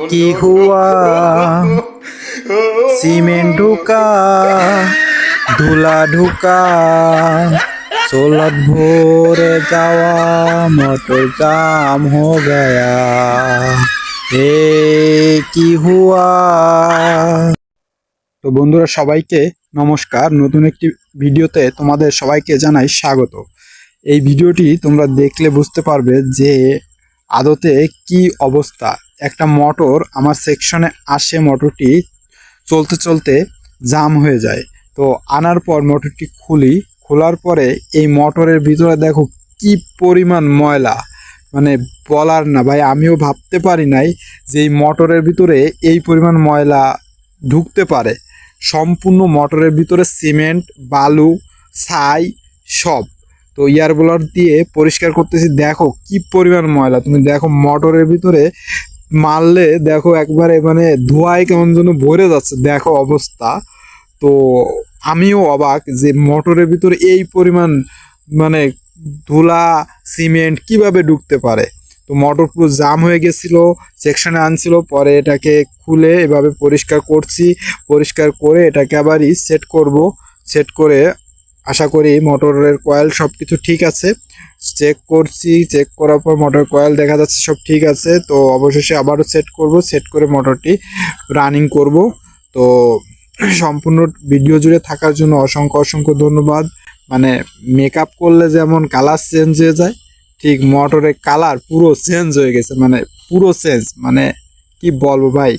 কি হুয়া সিমেন্ট ঢুকা ধুলা ঢুকা सोलत भोरे जावा मोटर जाम हो गया কি হুয়া। তো বন্ধুরা সবাইকে নমস্কার, নতুন একটি ভিডিওতে তোমাদের সবাইকে জানাই স্বাগত। এই ভিডিওটি তোমরা দেখলে বুঝতে পারবে যে আদতে কি অবস্থা। একটা মোটর আমার সেকশনে আসে, মোটরটি চলতে চলতে জাম হয়ে যায়। তো আনার পর মোটরটি খোলার পরে এই মোটরের ভিতরে দেখো কি পরিমাণ ময়লা, মানে বলার না ভাই। আমিও ভাবতে পারি নাই যে এই মোটরের ভিতরে এই পরিমাণ ময়লা ঢুকতে পারে। সম্পূর্ণ মোটরের ভিতরে সিমেন্ট, বালু, ছাই সব। তো এয়ার ব্লার দিয়ে পরিষ্কার করতেছি, দেখো কি পরিমাণ ময়লা। তুমি দেখো মোটরের ভিতরে মারলে দেখো একবারে মানে ধোঁয়ায় কেমন যেন ভরে যাচ্ছে, দেখো অবস্থা। তো আমিও অবাক যে মোটরের ভিতরে এই পরিমাণ মানে ধুলা সিমেন্ট কিভাবে ঢুকতে পারে। তো মোটর পুরো জাম হয়ে গেছিল, সেকশনে আনছিল, পরে এটাকে খুলে এভাবে পরিষ্কার করছি। পরিষ্কার করে এটাকে আবারই সেট করে আশা করি মোটরের কয়েল সব কিছু ঠিক আছে। চেক করছি, চেক করার পর মোটর কয়েল দেখা যাচ্ছে সব ঠিক আছে। তো অবশেষে আবারও সেট করে মোটরটি রানিং করব। তো সম্পূর্ণ ভিডিও জুড়ে থাকার জন্য অসংখ্য ধন্যবাদ। মানে মেকআপ করলে যেমন কালার চেঞ্জ হয়ে যায়, ঠিক মোটরের কালার পুরো চেঞ্জ হয়ে গেছে, মানে পুরো চেঞ্জ, মানে কি বলবো ভাই।